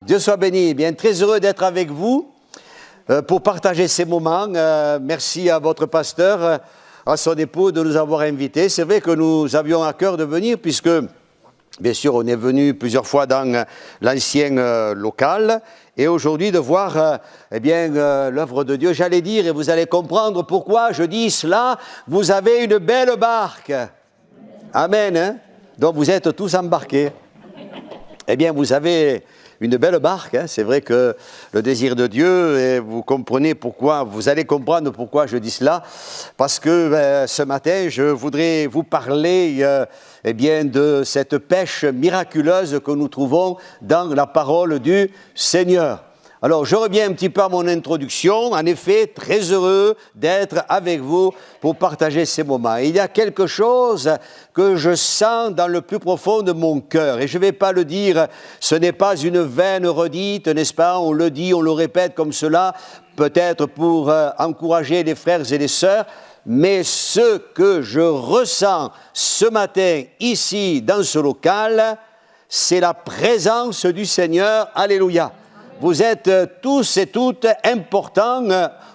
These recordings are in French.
Dieu soit béni. Bien, très heureux d'être avec vous pour partager ces moments. Merci à votre pasteur, à son époux de nous avoir invités. C'est vrai que nous avions à cœur de venir puisque, bien sûr, on est venu plusieurs fois dans l'ancien local et aujourd'hui de voir l'œuvre de Dieu. J'allais dire, et vous allez comprendre pourquoi je dis cela, vous avez une belle barque. Amen. Hein? Donc vous êtes tous embarqués. Eh bien, vous avez une belle barque, hein. C'est vrai que le désir de Dieu, et vous comprenez pourquoi, vous allez comprendre pourquoi je dis cela, parce que ce matin, je voudrais vous parler de cette pêche miraculeuse que nous trouvons dans la parole du Seigneur. Alors, je reviens un petit peu à mon introduction. En effet, très heureux d'être avec vous pour partager ces moments. Et il y a quelque chose que je sens dans le plus profond de mon cœur. Et je ne vais pas le dire, ce n'est pas une vaine redite, n'est-ce pas? On le dit, on le répète comme cela, peut-être pour encourager les frères et les sœurs. Mais ce que je ressens ce matin, ici, dans ce local, c'est la présence du Seigneur. Alléluia. Vous êtes tous et toutes importants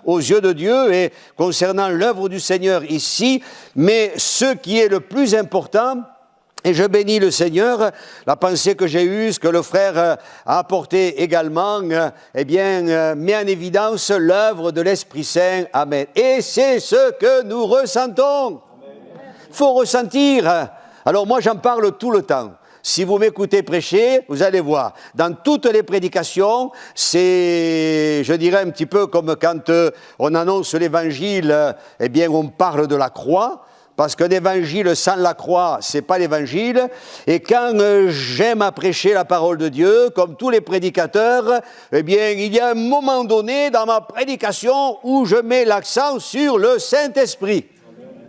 aux yeux de Dieu et concernant l'œuvre du Seigneur ici, mais ce qui est le plus important, et je bénis le Seigneur, la pensée que j'ai eue, ce que le frère a apporté également, met en évidence l'œuvre de l'Esprit Saint. Amen. Et c'est ce que nous ressentons. Il faut ressentir. Alors moi, j'en parle tout le temps. Si vous m'écoutez prêcher, vous allez voir, dans toutes les prédications, c'est, je dirais, un petit peu comme quand on annonce l'évangile, on parle de la croix, parce qu'un évangile sans la croix, c'est pas l'évangile. Et quand j'aime à prêcher la parole de Dieu, comme tous les prédicateurs, il y a un moment donné dans ma prédication où je mets l'accent sur le Saint-Esprit.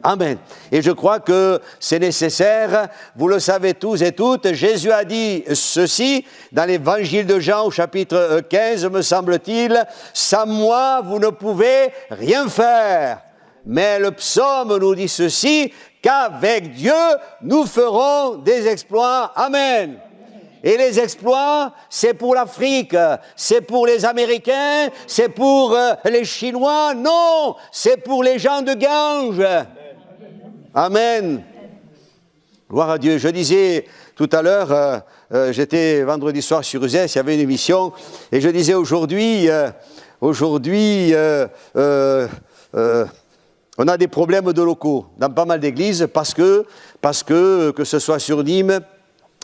Amen. Et je crois que c'est nécessaire, vous le savez tous et toutes, Jésus a dit ceci dans l'évangile de Jean au chapitre 15, me semble-t-il, « Sans moi, vous ne pouvez rien faire. » Mais le psaume nous dit ceci, « Qu'avec Dieu, nous ferons des exploits. » Amen. Et les exploits, c'est pour l'Afrique, c'est pour les Américains, c'est pour les Chinois. Non, c'est pour les gens de Ganges. Amen. Gloire à Dieu. Je disais tout à l'heure, j'étais vendredi soir sur Uzès, il y avait une émission, et je disais aujourd'hui, on a des problèmes de locaux dans pas mal d'églises parce que ce soit sur Nîmes,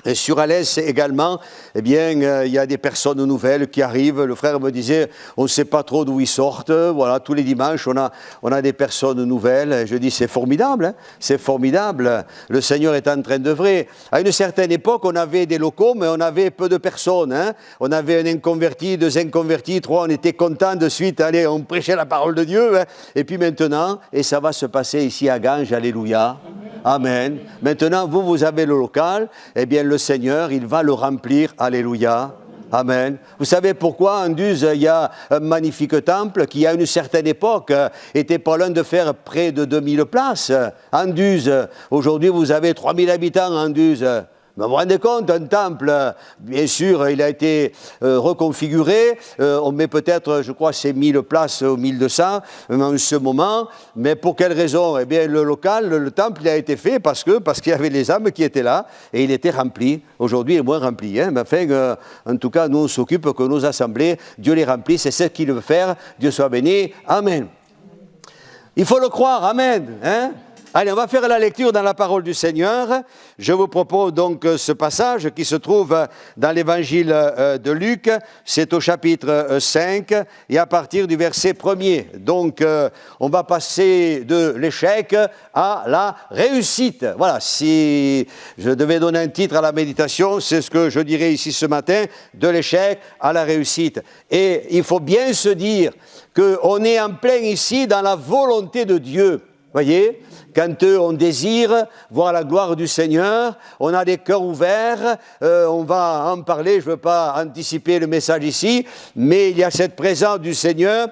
et sur Alès également, il y a des personnes nouvelles qui arrivent. Le frère me disait, on ne sait pas trop d'où ils sortent. Voilà, tous les dimanches, on a des personnes nouvelles. Je dis, c'est formidable, hein, c'est formidable. Le Seigneur est en train d'œuvrer. À une certaine époque, on avait des locaux, mais on avait peu de personnes. Hein. On avait un inconverti, deux inconvertis, trois. On était contents de suite. Allez, on prêchait la parole de Dieu. Hein. Et puis maintenant, et ça va se passer ici à Ganges. Alléluia. Amen. Maintenant, vous avez le local. Eh bien, le Seigneur, il va le remplir. Alléluia. Amen. Vous savez pourquoi en Duz, il y a un magnifique temple qui, à une certaine époque, était pas loin de faire près de 2000 places. En Duz, aujourd'hui, vous avez 3000 habitants en Duz. Mais vous vous rendez compte, un temple, bien sûr, il a été reconfiguré. On met peut-être, je crois, c'est 1000 places ou 1200 en ce moment. Mais pour quelle raison? Eh bien, le local, le temple, il a été fait parce qu'il y avait les âmes qui étaient là et il était rempli. Aujourd'hui, il est moins rempli. Hein. Mais enfin, en tout cas, nous, on s'occupe que nos assemblées, Dieu les remplit. C'est ce qu'il veut faire. Dieu soit béni. Amen. Il faut le croire. Amen. Hein? Allez, on va faire la lecture dans la parole du Seigneur. Je vous propose donc ce passage qui se trouve dans l'évangile de Luc. C'est au chapitre 5 et à partir du verset 1er. Donc, on va passer de l'échec à la réussite. Voilà, si je devais donner un titre à la méditation, c'est ce que je dirais ici ce matin, de l'échec à la réussite. Et il faut bien se dire qu'on est en plein ici dans la volonté de Dieu. Voyez, quand on désire voir la gloire du Seigneur, on a des cœurs ouverts, on va en parler, je ne veux pas anticiper le message ici, mais il y a cette présence du Seigneur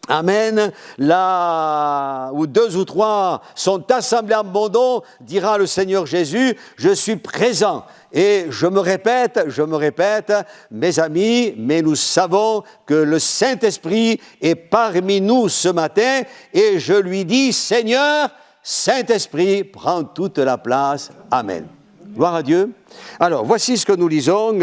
Amen. Là où 2 ou 3 sont assemblés en mon nom, dira le Seigneur Jésus, je suis présent. Et je me répète, mes amis, mais nous savons que le Saint-Esprit est parmi nous ce matin et je lui dis, Seigneur, Saint-Esprit, prends toute la place. Amen. Gloire à Dieu. Alors, voici ce que nous lisons.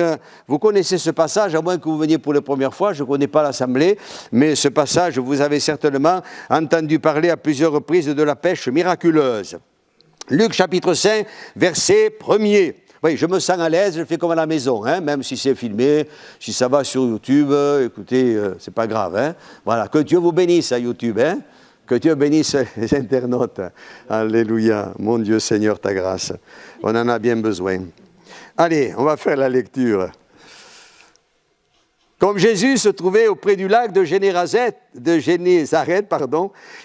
Vous connaissez ce passage, à moins que vous veniez pour la première fois, je ne connais pas l'Assemblée, mais ce passage, vous avez certainement entendu parler à plusieurs reprises de la pêche miraculeuse. Luc chapitre 5, verset 1er. Oui, je me sens à l'aise, je fais comme à la maison, hein, même si c'est filmé, si ça va sur YouTube, écoutez, c'est pas grave. Hein. Voilà, que Dieu vous bénisse à YouTube, hein. Que Dieu bénisse les internautes. Alléluia. Mon Dieu Seigneur, ta grâce. On en a bien besoin. Allez, on va faire la lecture. Comme Jésus se trouvait auprès du lac de Génézareth,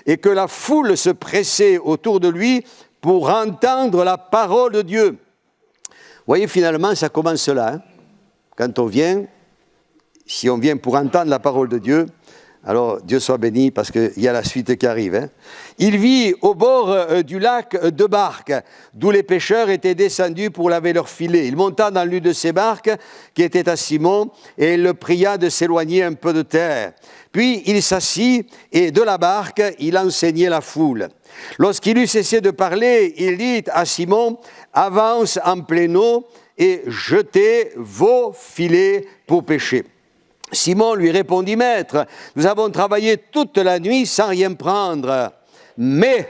et que la foule se pressait autour de lui pour entendre la parole de Dieu. Vous voyez, finalement, ça commence là. Hein. Quand on vient, si on vient pour entendre la parole de Dieu, alors, Dieu soit béni parce qu'il y a la suite qui arrive. Hein. Il vit au bord du lac 2 barques, d'où les pêcheurs étaient descendus pour laver leurs filets. Il monta dans l'une de ces barques qui était à Simon et il le pria de s'éloigner un peu de terre. Puis il s'assit et de la barque, il enseignait la foule. Lorsqu'il eut cessé de parler, il dit à Simon, « Avance en pleine eau et jetez vos filets pour pêcher. » Simon lui répondit, « Maître, nous avons travaillé toute la nuit sans rien prendre. Mais,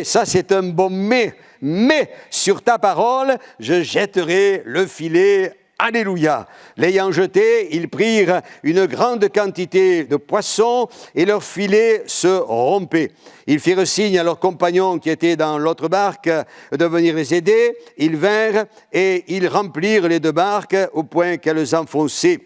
ça c'est un bon mais sur ta parole, je jetterai le filet. » Alléluia. L'ayant jeté, ils prirent une grande quantité de poissons et leur filet se rompait. Ils firent signe à leurs compagnons qui étaient dans l'autre barque de venir les aider. Ils vinrent et ils remplirent les 2 barques au point qu'elles enfonçaient.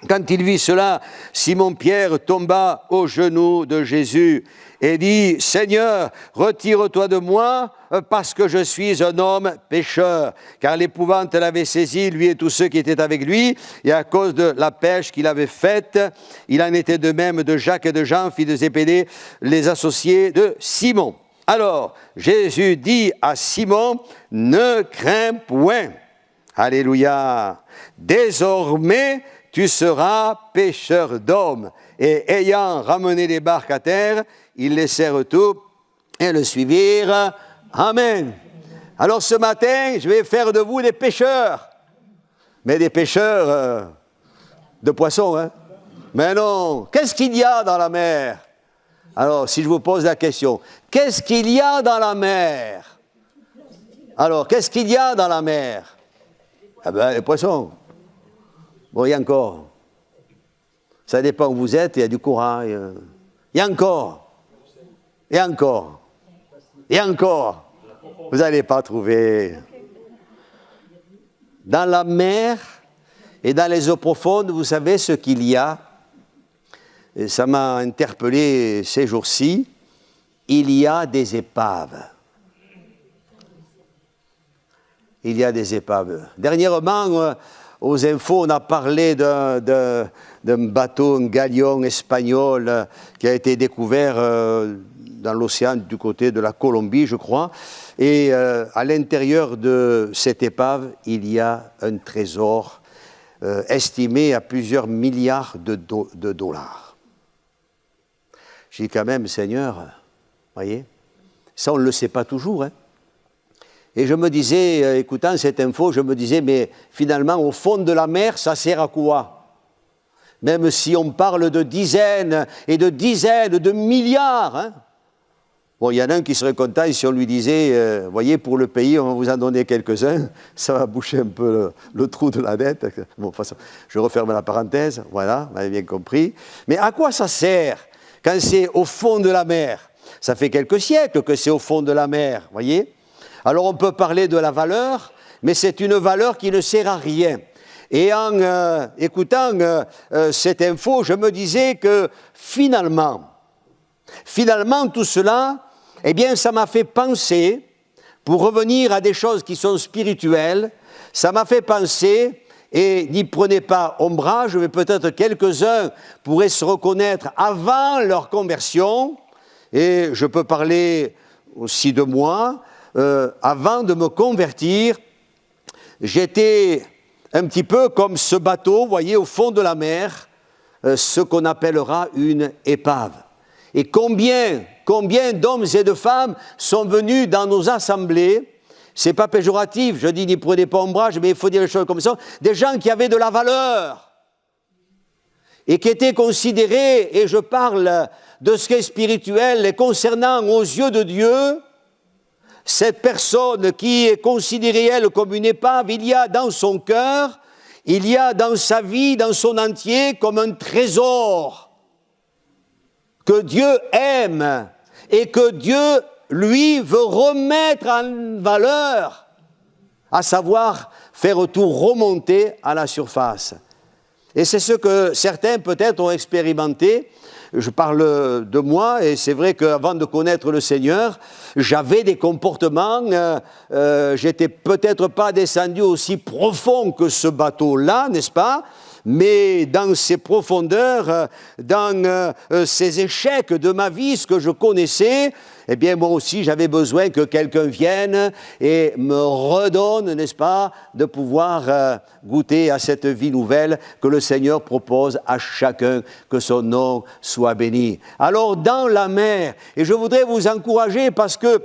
Quand il vit cela, Simon-Pierre tomba aux genoux de Jésus et dit, « Seigneur, retire-toi de moi, parce que je suis un homme pécheur. » Car l'épouvante l'avait saisi, lui et tous ceux qui étaient avec lui, et à cause de la pêche qu'il avait faite, il en était de même de Jacques et de Jean, fils de Zébédée, les associés de Simon. Alors, Jésus dit à Simon, « Ne crains point. » Alléluia. Désormais, tu seras pêcheur d'hommes. Et ayant ramené les barques à terre, ils laissèrent tout et le suivirent. Amen. Alors ce matin, je vais faire de vous des pêcheurs. Mais des pêcheurs de poissons, hein. Mais non, qu'est-ce qu'il y a dans la mer? Alors, si je vous pose la question, qu'est-ce qu'il y a dans la mer? Alors, qu'est-ce qu'il y a dans la mer? Ah ben, les poissons. Bon, il y a encore. Ça dépend où vous êtes, il y a du corail. Il y a encore. Et encore. Et encore. Vous n'allez pas trouver. Dans la mer et dans les eaux profondes, vous savez ce qu'il y a? Et ça m'a interpellé ces jours-ci. Il y a des épaves. Il y a des épaves. Dernièrement, aux infos, on a parlé d'un bateau, un galion espagnol qui a été découvert dans l'océan du côté de la Colombie, je crois. Et à l'intérieur de cette épave, il y a un trésor estimé à plusieurs milliards de dollars. J'ai dit quand même, Seigneur, voyez, ça on ne le sait pas toujours, hein. Et je me disais, écoutant cette info, je me disais, mais finalement, au fond de la mer, ça sert à quoi? Même si on parle de dizaines et de dizaines de milliards. Hein. Bon, il y en a un qui serait content si on lui disait, voyez, pour le pays, on va vous en donner quelques-uns, ça va boucher un peu le trou de la dette. Bon, de toute façon, je referme la parenthèse, voilà, vous avez bien compris. Mais à quoi ça sert quand c'est au fond de la mer? Ça fait quelques siècles que c'est au fond de la mer, voyez? Alors on peut parler de la valeur, mais c'est une valeur qui ne sert à rien. Et en écoutant cette info, je me disais que finalement tout cela, eh bien ça m'a fait penser, pour revenir à des choses qui sont spirituelles, ça m'a fait penser et n'y prenez pas ombrage, mais peut-être quelques-uns pourraient se reconnaître avant leur conversion, et je peux parler aussi de moi, avant de me convertir, j'étais un petit peu comme ce bateau, vous voyez, au fond de la mer, ce qu'on appellera une épave. Et combien d'hommes et de femmes sont venus dans nos assemblées, c'est pas péjoratif, je dis n'y prenez pas ombrage, mais il faut dire les choses comme ça, des gens qui avaient de la valeur et qui étaient considérés, et je parle de ce qui est spirituel, et concernant aux yeux de Dieu, cette personne qui est considérée, elle, comme une épave, il y a dans son cœur, il y a dans sa vie, dans son entier, comme un trésor que Dieu aime et que Dieu, lui, veut remettre en valeur, à savoir faire tout remonter à la surface. Et c'est ce que certains peut-être ont expérimenté. Je parle de moi, et c'est vrai qu'avant de connaître le Seigneur, j'avais des comportements, j'étais peut-être pas descendu aussi profond que ce bateau-là, n'est-ce pas ? Mais dans ces profondeurs, dans ces échecs de ma vie, ce que je connaissais, eh bien moi aussi j'avais besoin que quelqu'un vienne et me redonne, n'est-ce pas, de pouvoir goûter à cette vie nouvelle que le Seigneur propose à chacun, que son nom soit béni. Alors dans la mer, et je voudrais vous encourager parce que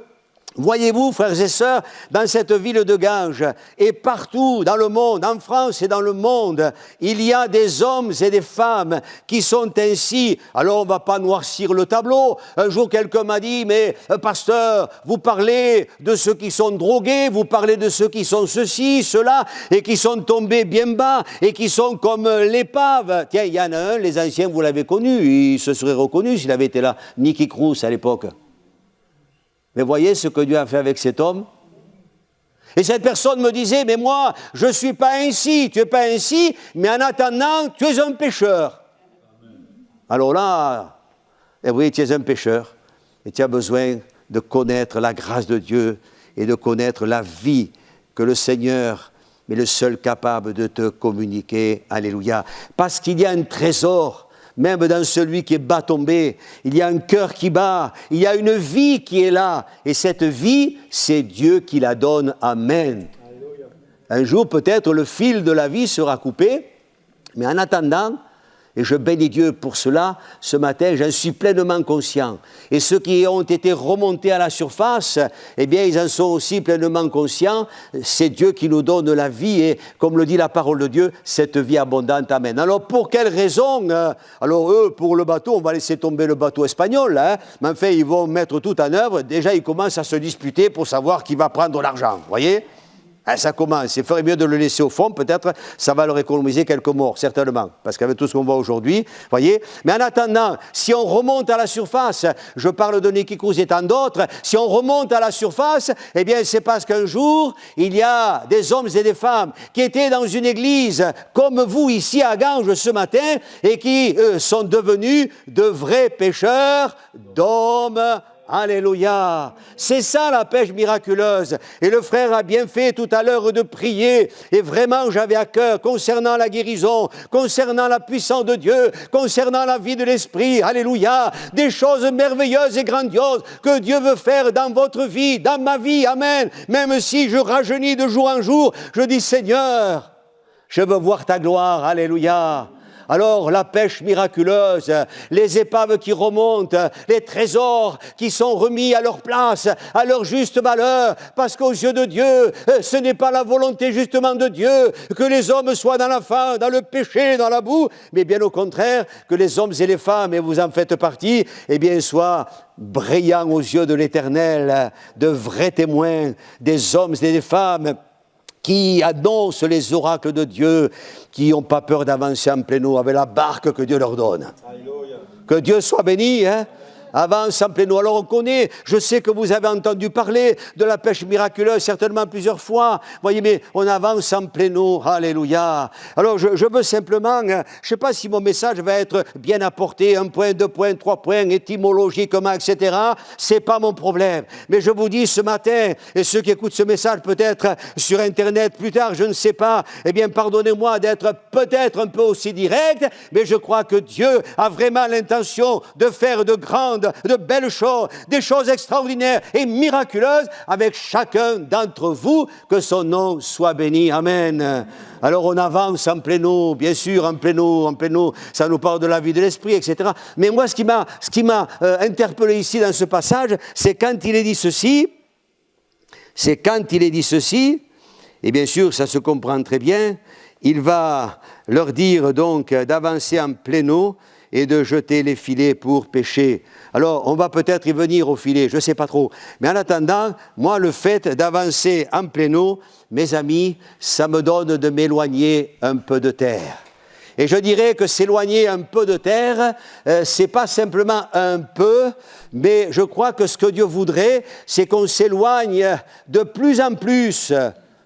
voyez-vous, frères et sœurs, dans cette ville de Ganges et partout dans le monde, en France et dans le monde, il y a des hommes et des femmes qui sont ainsi. Alors on ne va pas noircir le tableau. Un jour quelqu'un m'a dit, mais pasteur, vous parlez de ceux qui sont drogués, vous parlez de ceux qui sont ceci, cela, et qui sont tombés bien bas, et qui sont comme l'épave. Tiens, il y en a un, les anciens, vous l'avez connu, il se serait reconnu s'il avait été là, Nicky Cruz à l'époque. Mais voyez ce que Dieu a fait avec cet homme. Et cette personne me disait, mais moi, je ne suis pas ainsi, tu n'es pas ainsi, mais en attendant, tu es un pécheur. Amen. Alors là, eh oui, tu es un pécheur, et tu as besoin de connaître la grâce de Dieu et de connaître la vie que le Seigneur est le seul capable de te communiquer. Alléluia. Parce qu'il y a un trésor. Même dans celui qui est bas tombé, il y a un cœur qui bat, il y a une vie qui est là. Et cette vie, c'est Dieu qui la donne. Amen. Alléluia. Un jour, peut-être, le fil de la vie sera coupé, mais en attendant, et je bénis Dieu pour cela, ce matin, j'en suis pleinement conscient. Et ceux qui ont été remontés à la surface, eh bien, ils en sont aussi pleinement conscients. C'est Dieu qui nous donne la vie, et comme le dit la parole de Dieu, cette vie abondante. Amen. Alors, pour quelles raisons alors, eux, pour le bateau, on va laisser tomber le bateau espagnol, hein, mais enfin, ils vont mettre tout en œuvre. Déjà, ils commencent à se disputer pour savoir qui va prendre l'argent, vous voyez ? Ça commence, il ferait mieux de le laisser au fond, peut-être ça va leur économiser quelques morts, certainement, parce qu'avec tout ce qu'on voit aujourd'hui, voyez. Mais en attendant, si on remonte à la surface, je parle de Nicky Cruz et tant d'autres, si on remonte à la surface, eh bien c'est parce qu'un jour, il y a des hommes et des femmes qui étaient dans une église comme vous ici à Ganges ce matin et qui sont devenus de vrais pécheurs d'hommes. Alléluia. C'est ça la pêche miraculeuse. Et le frère a bien fait tout à l'heure de prier. Et vraiment, j'avais à cœur, concernant la guérison, concernant la puissance de Dieu, concernant la vie de l'Esprit, alléluia, des choses merveilleuses et grandioses que Dieu veut faire dans votre vie, dans ma vie, amen. Même si je rajeunis de jour en jour, je dis, Seigneur, je veux voir ta gloire, alléluia. Alors la pêche miraculeuse, les épaves qui remontent, les trésors qui sont remis à leur place, à leur juste valeur, parce qu'aux yeux de Dieu, ce n'est pas la volonté justement de Dieu que les hommes soient dans la faim, dans le péché, dans la boue, mais bien au contraire, que les hommes et les femmes, et vous en faites partie, eh bien soient brillants aux yeux de l'Éternel, de vrais témoins, des hommes et des femmes qui annoncent les oracles de Dieu, qui n'ont pas peur d'avancer en plein eau avec la barque que Dieu leur donne. Alléluia. Que Dieu soit béni, hein? Avance en pléno. Alors on connaît, je sais que vous avez entendu parler de la pêche miraculeuse certainement plusieurs fois. Voyez, mais on avance en pléno. Alléluia. Alors je veux simplement, je ne sais pas si mon message va être bien apporté, 1 point, 2 points, 3 points, étymologiquement, etc. C'est pas mon problème. Mais je vous dis ce matin, et ceux qui écoutent ce message peut-être sur Internet plus tard, je ne sais pas, eh bien pardonnez-moi d'être peut-être un peu aussi direct, mais je crois que Dieu a vraiment l'intention de faire de belles choses, des choses extraordinaires et miraculeuses avec chacun d'entre vous, que son nom soit béni. Amen. Alors on avance en pléno, bien sûr, en pléno, ça nous parle de la vie de l'esprit, etc. Mais moi, ce qui m'a interpellé ici dans ce passage, c'est quand il est dit ceci, et bien sûr, ça se comprend très bien, il va leur dire donc d'avancer en pléno et de jeter les filets pour pêcher. Alors, on va peut-être y venir au filet, je ne sais pas trop. Mais en attendant, moi, le fait d'avancer en pléno, mes amis, ça me donne de m'éloigner un peu de terre. Et je dirais que s'éloigner un peu de terre, c'est pas simplement un peu, mais je crois que ce que Dieu voudrait, c'est qu'on s'éloigne de plus en plus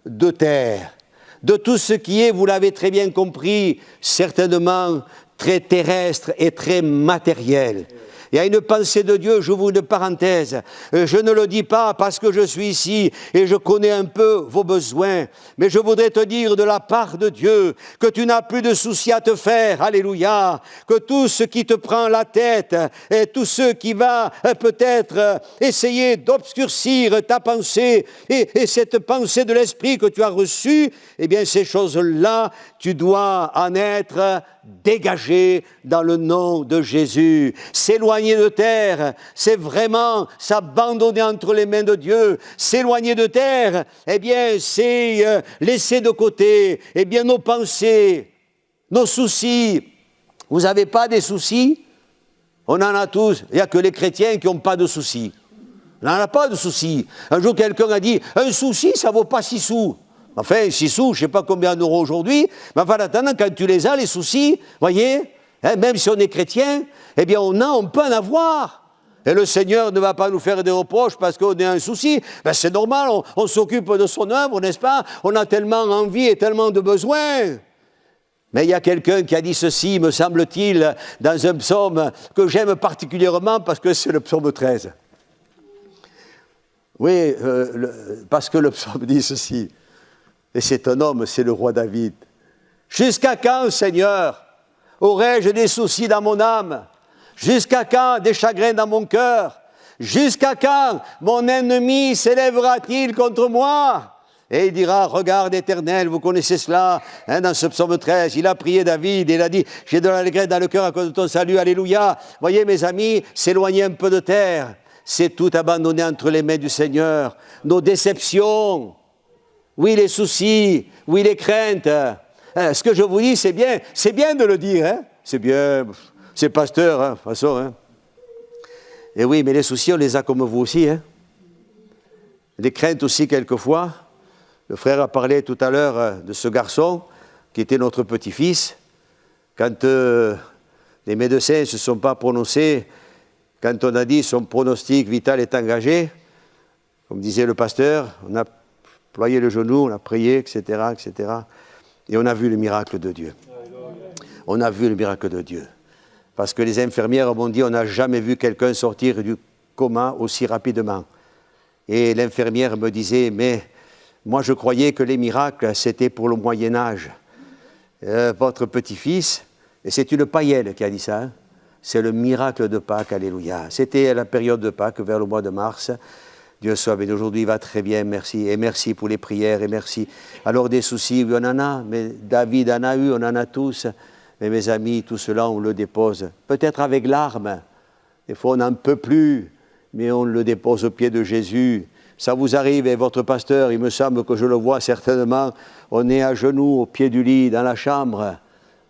de terre, de tout ce qui est, vous l'avez très bien compris, certainement très terrestre et très matériel. Il y a une pensée de Dieu, j'ouvre une parenthèse. Je ne le dis pas parce que je suis ici et je connais un peu vos besoins, mais je voudrais te dire de la part de Dieu que tu n'as plus de soucis à te faire, alléluia, que tout ce qui te prend la tête et tout ce qui va peut-être essayer d'obscurcir ta pensée et cette pensée de l'esprit que tu as reçue, eh bien ces choses-là, tu dois en être dégagé dans le nom de Jésus. S'éloigner de terre, c'est vraiment s'abandonner entre les mains de Dieu. S'éloigner de terre, eh bien, c'est laisser de côté, eh bien, nos pensées, nos soucis. Vous n'avez pas des soucis? On en a tous. Il n'y a que les chrétiens qui n'ont pas de soucis. On n'en a pas de soucis. Un jour, quelqu'un a dit, un souci, ça ne vaut pas 6 sous. Enfin, 6 sous, je ne sais pas combien d'euros aujourd'hui, mais enfin, attendant, quand tu les as, les soucis, voyez, hein, même si on est chrétien, eh bien, on peut en avoir. Et le Seigneur ne va pas nous faire des reproches parce qu'on a un souci. Ben, c'est normal, on s'occupe de son œuvre, n'est-ce pas? On a tellement envie et tellement de besoins. Mais il y a quelqu'un qui a dit ceci, me semble-t-il, dans un psaume que j'aime particulièrement parce que c'est le psaume 13. Oui, parce que le psaume dit ceci. Et c'est un homme, c'est le roi David. Jusqu'à quand, Seigneur, aurais-je des soucis dans mon âme? Jusqu'à quand des chagrins dans mon cœur? Jusqu'à quand mon ennemi s'élèvera-t-il contre moi? Et il dira, regarde Éternel, vous connaissez cela, hein, dans ce psaume 13, il a prié David, et il a dit, j'ai de l'allégresse dans le cœur à cause de ton salut, alléluia. Voyez mes amis, s'éloigner un peu de terre, c'est tout abandonner entre les mains du Seigneur. Nos déceptions, oui, les soucis, oui, les craintes. Ce que je vous dis, c'est bien de le dire, hein? C'est bien, c'est pasteur, hein, de toute façon. Hein? Et oui, mais les soucis, on les a comme vous aussi. Hein? Les craintes aussi, quelquefois. Le frère a parlé tout à l'heure de ce garçon qui était notre petit-fils. Quand les médecins ne se sont pas prononcés, quand on a dit son pronostic vital est engagé, comme disait le pasteur, on a ployé le genou, on a prié, etc., etc. Et on a vu le miracle de Dieu. On a vu le miracle de Dieu. Parce que les infirmières m'ont dit, on n'a jamais vu quelqu'un sortir du coma aussi rapidement. Et l'infirmière me disait, mais moi je croyais que les miracles, c'était pour le Moyen-Âge. Votre petit-fils, et c'est une païenne qui a dit ça, hein, c'est le miracle de Pâques, alléluia. C'était à la période de Pâques, vers le mois de mars. Dieu soit béni. Aujourd'hui, il va très bien, merci. Et merci pour les prières, et merci. Alors, des soucis, oui, on en a, mais David en a eu, on en a tous. Mais mes amis, tout cela, on le dépose. Peut-être avec larmes. Des fois, on n'en peut plus, mais on le dépose au pied de Jésus. Ça vous arrive, et votre pasteur, il me semble que je le vois certainement, on est à genoux, au pied du lit, dans la chambre.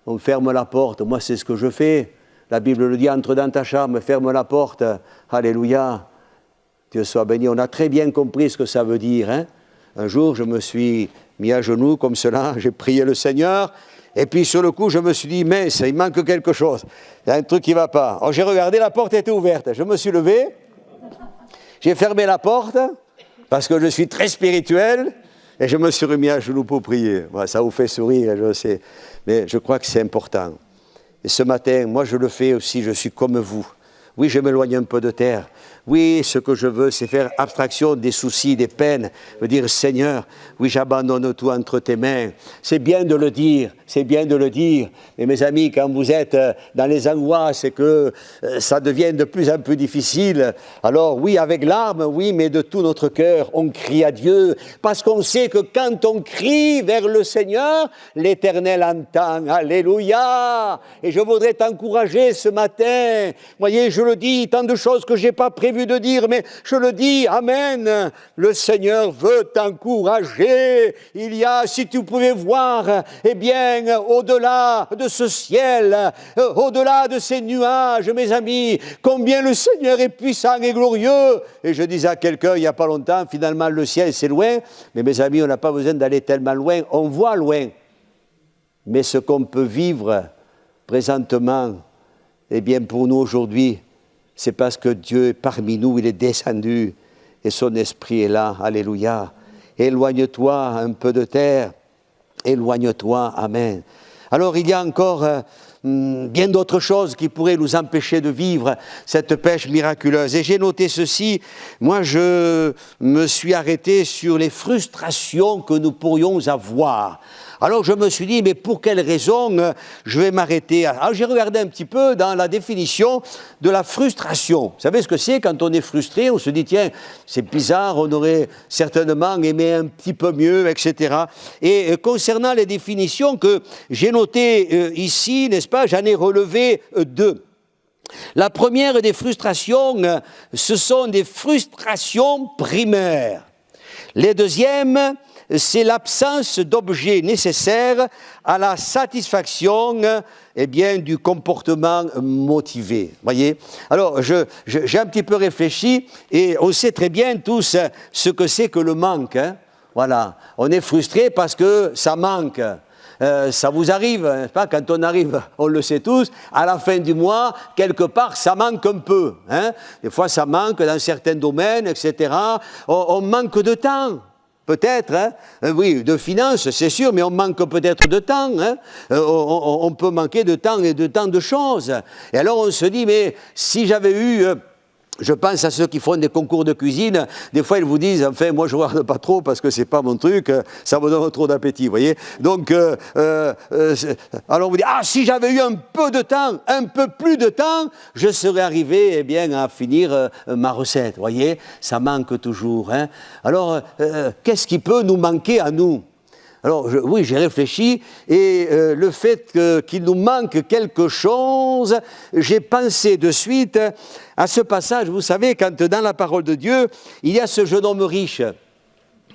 On ferme la porte. Moi, c'est ce que je fais. La Bible le dit, entre dans ta chambre, ferme la porte. Alléluia. Dieu soit béni. On a très bien compris ce que ça veut dire. Hein? Un jour, je me suis mis à genoux comme cela, j'ai prié le Seigneur, Et puis sur le coup, je me suis dit, mince, il manque quelque chose. Il y a un truc qui ne va pas. Alors j'ai regardé, la porte était ouverte. Je me suis levé, j'ai fermé la porte, parce que je suis très spirituel, et je me suis remis à genoux pour prier. Bon, ça vous fait sourire, je sais, mais je crois que c'est important. Et ce matin, moi je le fais aussi, je suis comme vous. Oui, je m'éloigne un peu de terre. Oui, ce que je veux, c'est faire abstraction des soucis, des peines. Me dire, Seigneur, oui, j'abandonne tout entre tes mains. C'est bien de le dire, c'est bien de le dire. Mais mes amis, quand vous êtes dans les angoisses et que ça devient de plus en plus difficile, alors oui, avec larmes, oui, mais de tout notre cœur, on crie à Dieu. Parce qu'on sait que quand on crie vers le Seigneur, l'Éternel entend. Alléluia! Et je voudrais t'encourager ce matin. Voyez, je le dis, tant de choses que je n'ai pas prévu de dire, mais je le dis, Amen. Le Seigneur veut t'encourager. Il y a, si tu pouvais voir, eh bien, au-delà de ce ciel, au-delà de ces nuages, mes amis, combien le Seigneur est puissant et glorieux. Et je disais à quelqu'un il n'y a pas longtemps, finalement, le ciel, c'est loin. Mais mes amis, on n'a pas besoin d'aller tellement loin. On voit loin. Mais ce qu'on peut vivre présentement, eh bien, pour nous aujourd'hui, c'est parce que Dieu est parmi nous, il est descendu et son esprit est là. Alléluia. Éloigne-toi un peu de terre. Éloigne-toi. Amen. Alors, il y a encore bien d'autres choses qui pourraient nous empêcher de vivre cette pêche miraculeuse. Et j'ai noté ceci. Moi, je me suis arrêté sur les frustrations que nous pourrions avoir. Alors je me suis dit, mais pour quelle raison je vais m'arrêter? Alors j'ai regardé un petit peu dans la définition de la frustration. Vous savez ce que c'est quand on est frustré? On se dit, tiens, c'est bizarre, on aurait certainement aimé un petit peu mieux, etc. Et concernant les définitions que j'ai notées ici, n'est-ce pas, j'en ai relevé deux. La première des frustrations, ce sont des frustrations primaires. Les deuxièmes, c'est l'absence d'objets nécessaires à la satisfaction eh bien, du comportement motivé. Voyez? Alors, j'ai un petit peu réfléchi et on sait très bien tous ce que c'est que le manque. Hein? Voilà. On est frustré parce que ça manque. Ça vous arrive, n'est-ce pas? Quand on arrive, on le sait tous, à la fin du mois, quelque part, ça manque un peu. Hein? Des fois, ça manque dans certains domaines, etc. On manque de temps. Peut-être, hein? Oui, de finances, c'est sûr, mais on manque peut-être de temps. Hein? On peut manquer de temps et de tant de choses. Et alors on se dit, mais si j'avais eu... Je pense à ceux qui font des concours de cuisine, des fois ils vous disent, enfin moi je ne regarde pas trop parce que ce n'est pas mon truc, ça me donne trop d'appétit, vous voyez. Donc, alors on vous dit, ah si j'avais eu un peu de temps, un peu plus de temps, je serais arrivé eh bien, à finir ma recette, vous voyez. Ça manque toujours. Hein. Alors, qu'est-ce qui peut nous manquer à nous? Alors, oui, j'ai réfléchi, et le fait qu'il nous manque quelque chose, j'ai pensé de suite à ce passage, vous savez, quand dans la parole de Dieu, il y a ce jeune homme riche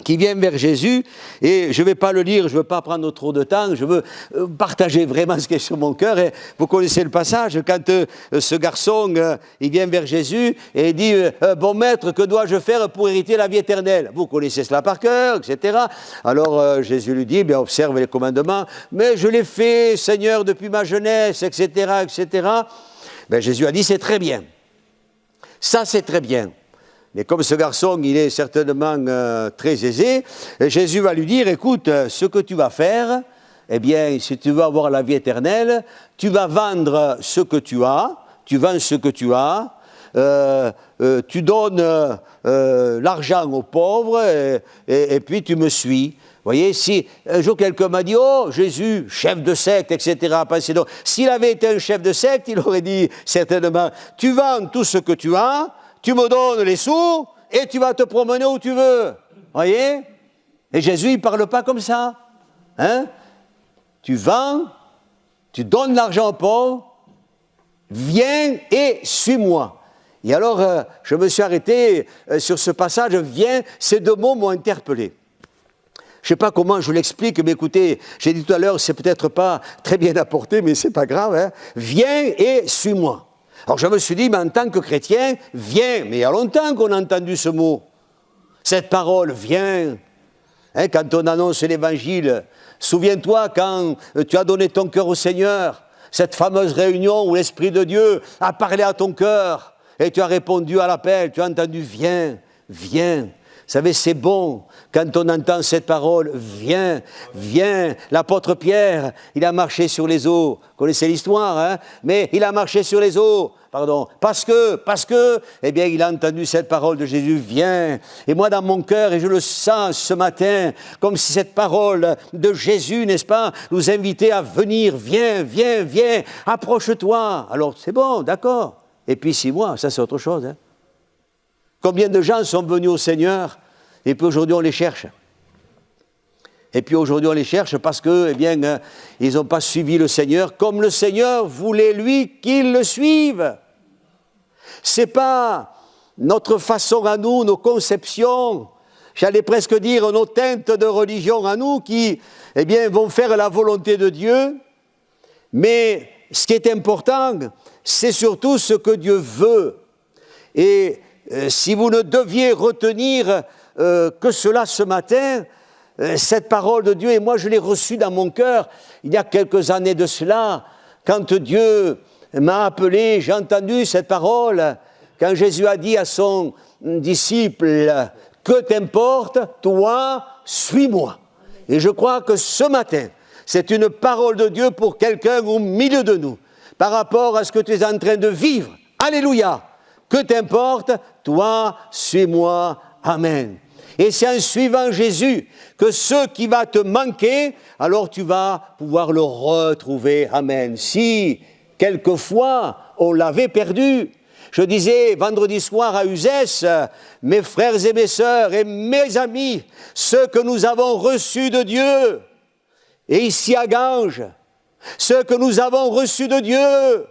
qui vient vers Jésus, et je ne vais pas le lire, je ne veux pas prendre trop de temps, je veux partager vraiment ce qui est sur mon cœur, et vous connaissez le passage, quand ce garçon, il vient vers Jésus, et il dit, bon maître, que dois-je faire pour hériter la vie éternelle? Vous connaissez cela par cœur, etc. Alors Jésus lui dit, bien observe les commandements, mais je l'ai fait, Seigneur, depuis ma jeunesse, etc., etc. Ben, Jésus a dit, c'est très bien. Ça, c'est très bien. Mais comme ce garçon, il est certainement très aisé, Jésus va lui dire, écoute, ce que tu vas faire, eh bien, si tu veux avoir la vie éternelle, tu vas vendre ce que tu as, tu vends ce que tu as, tu donnes l'argent aux pauvres, et puis tu me suis. Vous voyez, si un jour quelqu'un m'a dit, oh, Jésus, chef de secte, etc., pensez donc, s'il avait été un chef de secte, il aurait dit certainement, tu vends tout ce que tu as, tu me donnes les sous et tu vas te promener où tu veux. Voyez? Et Jésus, il ne parle pas comme ça. Hein? Tu vends, tu donnes l'argent aux pauvres, viens et suis-moi. Et alors, je me suis arrêté sur ce passage, viens, ces deux mots m'ont interpellé. Je ne sais pas comment je vous l'explique, mais écoutez, j'ai dit tout à l'heure, c'est peut-être pas très bien apporté, mais ce n'est pas grave. Hein? Viens et suis-moi. Alors je me suis dit, mais en tant que chrétien, viens. Mais il y a longtemps qu'on a entendu ce mot. Cette parole, viens. Hein, quand on annonce l'Évangile, souviens-toi quand tu as donné ton cœur au Seigneur, cette fameuse réunion où l'Esprit de Dieu a parlé à ton cœur et tu as répondu à l'appel, tu as entendu « Viens, viens ». Vous savez, c'est bon quand on entend cette parole, viens, viens. L'apôtre Pierre, il a marché sur les eaux. Vous connaissez l'histoire, hein? Mais il a marché sur les eaux, parce que, eh bien, il a entendu cette parole de Jésus, viens. Et moi, dans mon cœur, et je le sens ce matin, comme si cette parole de Jésus, n'est-ce pas, nous invitait à venir, viens, viens, viens, approche-toi. Alors, c'est bon, d'accord. Et puis 6 mois, ça c'est autre chose, hein. Combien de gens sont venus au Seigneur et puis aujourd'hui on les cherche. Et puis aujourd'hui on les cherche parce que, eh bien, ils n'ont pas suivi le Seigneur comme le Seigneur voulait lui qu'ils le suivent. C'est pas notre façon à nous, nos conceptions, j'allais presque dire nos teintes de religion à nous qui, eh bien, vont faire la volonté de Dieu. Mais ce qui est important, c'est surtout ce que Dieu veut. Et si vous ne deviez retenir que cela ce matin, cette parole de Dieu, et moi je l'ai reçue dans mon cœur il y a quelques années de cela, quand Dieu m'a appelé, j'ai entendu cette parole, quand Jésus a dit à son disciple, « Que t'importe, toi, suis-moi ». Et je crois que ce matin, c'est une parole de Dieu pour quelqu'un au milieu de nous, par rapport à ce que tu es en train de vivre. Alléluia. Que t'importe, toi, suis-moi, amen. Et c'est en suivant Jésus que ce qui va te manquer, alors tu vas pouvoir le retrouver, amen. Si, quelquefois, on l'avait perdu, je disais vendredi soir à Uzès, mes frères et mes sœurs et mes amis, ce que nous avons reçu de Dieu, et ici à Ganges, ce que nous avons reçu de Dieu,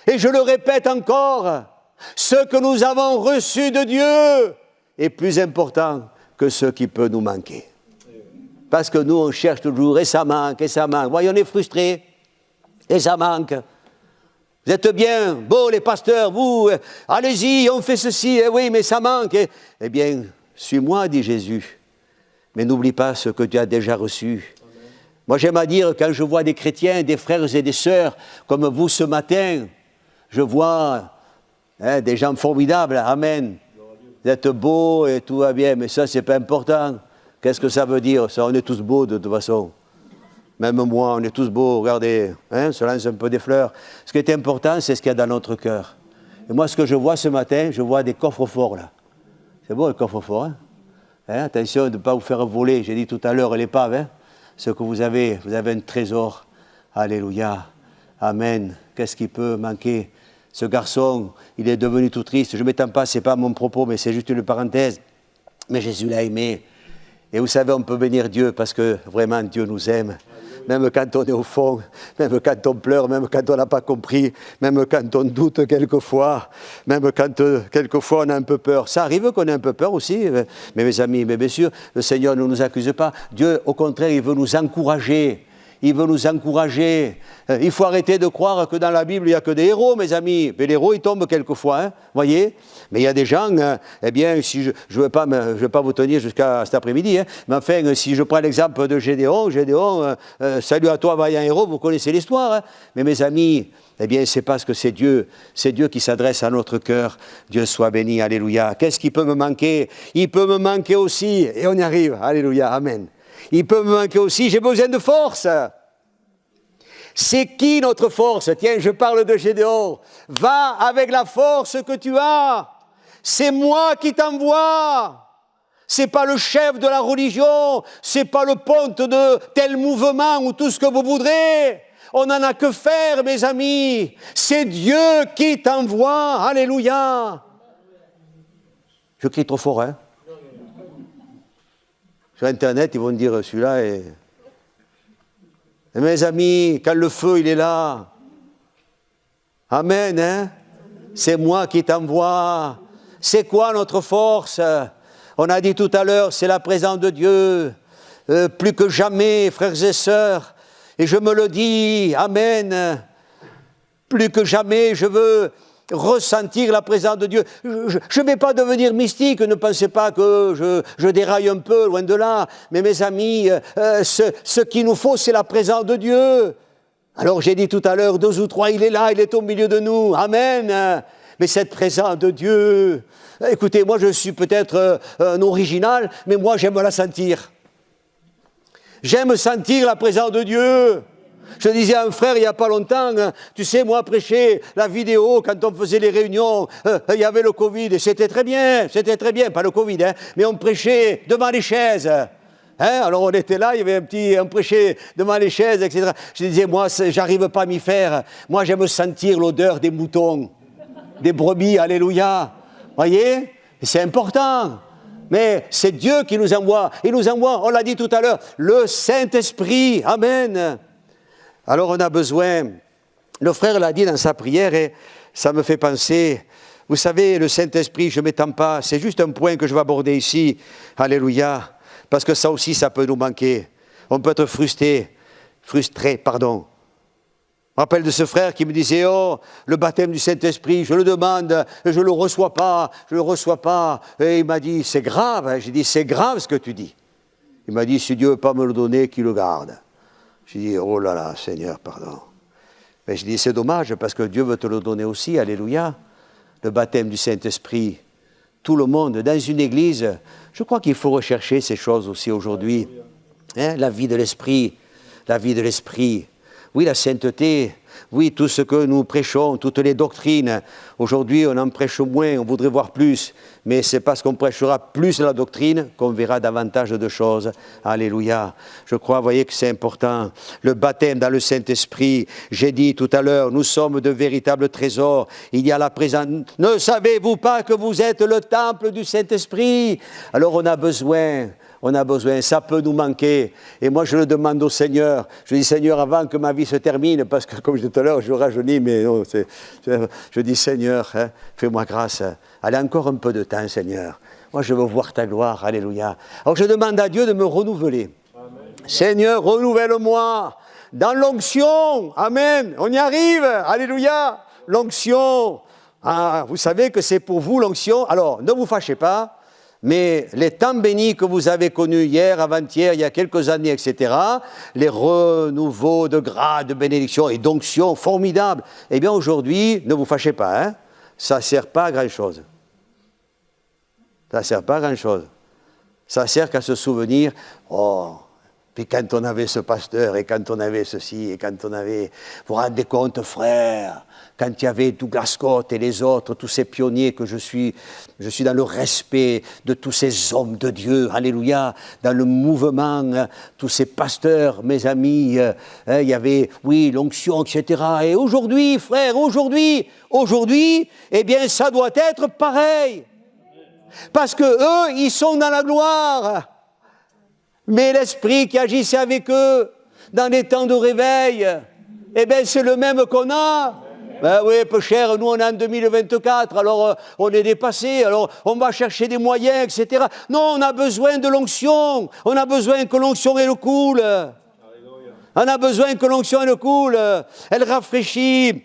et je le répète encore, ce que nous avons reçu de Dieu est plus important que ce qui peut nous manquer. Parce que nous, on cherche toujours, et ça manque, et ça manque. Voyons, on est frustrés, et ça manque. Vous êtes bien, bon, les pasteurs, vous, allez-y, on fait ceci, eh oui, mais ça manque. Eh bien, suis-moi, dit Jésus, mais n'oublie pas ce que tu as déjà reçu. Moi, j'aime à dire, quand je vois des chrétiens, des frères et des sœurs, comme vous ce matin, je vois des gens formidables, amen. Vous êtes beaux et tout va bien, mais ça, c'est pas important. Qu'est-ce que ça veut dire? Ça, on est tous beaux de toute façon. Même moi, on est tous beaux, regardez, on se lance un peu des fleurs. Ce qui est important, c'est ce qu'il y a dans notre cœur. Et moi, ce que je vois ce matin, je vois des coffres forts là. C'est beau, le coffre fort, hein? Attention de ne pas vous faire voler, j'ai dit tout à l'heure, l'épave, hein? Ce que vous avez un trésor. Alléluia, amen. Qu'est-ce qui peut manquer? Ce garçon, il est devenu tout triste. Je ne m'étends pas, ce n'est pas mon propos, mais c'est juste une parenthèse. Mais Jésus l'a aimé. Et vous savez, on peut bénir Dieu parce que vraiment Dieu nous aime. Même quand on est au fond, même quand on pleure, même quand on n'a pas compris, même quand on doute quelquefois, même quand quelquefois on a un peu peur. Ça arrive qu'on ait un peu peur aussi, mais mes amis, mais bien sûr, le Seigneur ne nous accuse pas. Dieu, au contraire, il veut nous encourager. Il veut nous encourager. Il faut arrêter de croire que dans la Bible, il n'y a que des héros, mes amis. Mais les héros, ils tombent quelquefois, hein, voyez. Mais il y a des gens, eh bien, si je ne vais pas vous tenir jusqu'à cet après-midi, hein, mais enfin, si je prends l'exemple de Gédéon, salut à toi, vaillant héros, vous connaissez l'histoire. Hein. Mais mes amis, eh bien, c'est parce que c'est Dieu qui s'adresse à notre cœur. Dieu soit béni, alléluia. Qu'est-ce qui peut me manquer? Il peut me manquer aussi, et on y arrive, alléluia, amen. Il peut me manquer aussi, j'ai besoin de force. C'est qui notre force? Tiens, je parle de Gédéon. Va avec la force que tu as. C'est moi qui t'envoie. C'est pas le chef de la religion. C'est pas le ponte de tel mouvement ou tout ce que vous voudrez. On n'en a que faire, mes amis. C'est Dieu qui t'envoie. Alléluia. Je crie trop fort, hein? Sur Internet, ils vont me dire, celui-là est... Et mes amis, quand le feu, il est là, amen, hein? C'est moi qui t'envoie. C'est quoi notre force? On a dit tout à l'heure, c'est la présence de Dieu. Plus que jamais, frères et sœurs, et je me le dis, amen. Plus que jamais, je veux ressentir la présence de Dieu. Je ne vais pas devenir mystique, ne pensez pas que je déraille un peu, loin de là. Mais mes amis, ce qu'il nous faut, c'est la présence de Dieu. Alors j'ai dit tout à l'heure, 2 ou 3, il est là, il est au milieu de nous. Amen. Mais cette présence de Dieu, écoutez, moi je suis peut-être un original, mais moi j'aime la sentir. J'aime sentir la présence de Dieu. Je disais à un frère il n'y a pas longtemps, tu sais, moi prêcher la vidéo, quand on faisait les réunions, il y avait le Covid, et c'était très bien, pas le Covid, mais on prêchait devant les chaises. Alors on était là, il y avait on prêchait devant les chaises, etc. Je disais, moi, j'arrive pas à m'y faire. Moi, j'aime sentir l'odeur des moutons, des brebis, alléluia. Voyez, et c'est important. Mais c'est Dieu qui nous envoie. Il nous envoie, on l'a dit tout à l'heure, le Saint-Esprit. Amen. Alors on a besoin, le frère l'a dit dans sa prière et ça me fait penser, vous savez, le Saint-Esprit, je ne m'étends pas, c'est juste un point que je vais aborder ici. Alléluia. Parce que ça aussi, ça peut nous manquer. On peut être frustré. Je me rappelle de ce frère qui me disait, oh, le baptême du Saint-Esprit, je le demande, je ne le reçois pas. Et il m'a dit, c'est grave. J'ai dit, c'est grave ce que tu dis. Il m'a dit, si Dieu ne veut pas me le donner, qu'il le garde. J'ai dit, oh là là, Seigneur, pardon. Mais je dis, c'est dommage parce que Dieu veut te le donner aussi, alléluia. Le baptême du Saint-Esprit. Tout le monde, dans une église, je crois qu'il faut rechercher ces choses aussi aujourd'hui. La vie de l'esprit, Oui, la sainteté, oui, tout ce que nous prêchons, toutes les doctrines. Aujourd'hui, on en prêche moins, on voudrait voir plus. Mais c'est parce qu'on prêchera plus la doctrine qu'on verra davantage de choses. Alléluia. Je crois, vous voyez que c'est important. Le baptême dans le Saint-Esprit. J'ai dit tout à l'heure, nous sommes de véritables trésors. Il y a la présence. Ne savez-vous pas que vous êtes le temple du Saint-Esprit? Alors on a besoin, ça peut nous manquer. Et moi, je le demande au Seigneur. Je dis, Seigneur, avant que ma vie se termine, parce que, comme je disais tout à l'heure, je rajeunis, mais non, je dis, Seigneur, fais-moi grâce. Allez, encore un peu de temps, Seigneur. Moi, je veux voir ta gloire. Alléluia. Alors, je demande à Dieu de me renouveler. Amen. Seigneur, renouvelle-moi dans l'onction. Amen. On y arrive. Alléluia. L'onction. Ah, vous savez que c'est pour vous, l'onction. Alors, ne vous fâchez pas. Mais les temps bénis que vous avez connus hier, avant-hier, il y a quelques années, etc., les renouveaux de grâce, de bénédiction et d'onction formidables, eh bien aujourd'hui, ne vous fâchez pas, ça ne sert pas à grand-chose. Ça ne sert pas à grand-chose. Ça sert qu'à se souvenir, oh, puis quand on avait ce pasteur, et quand on avait ceci, et quand on avait... Vous vous rendez compte, frère, quand il y avait Douglas Scott et les autres, tous ces pionniers que je suis dans le respect de tous ces hommes de Dieu, alléluia, dans le mouvement, tous ces pasteurs, mes amis, il y avait, oui, l'onction, etc. Et aujourd'hui, frère, aujourd'hui, eh bien, ça doit être pareil. Parce que eux, ils sont dans la gloire. Mais l'esprit qui agissait avec eux dans les temps de réveil, eh bien, c'est le même qu'on a. Ben oui, peu cher, nous on est en 2024, alors on est dépassé, alors on va chercher des moyens, etc. Non, on a besoin de l'onction, on a besoin que l'onction elle coule. On a besoin que l'onction elle coule, elle rafraîchit.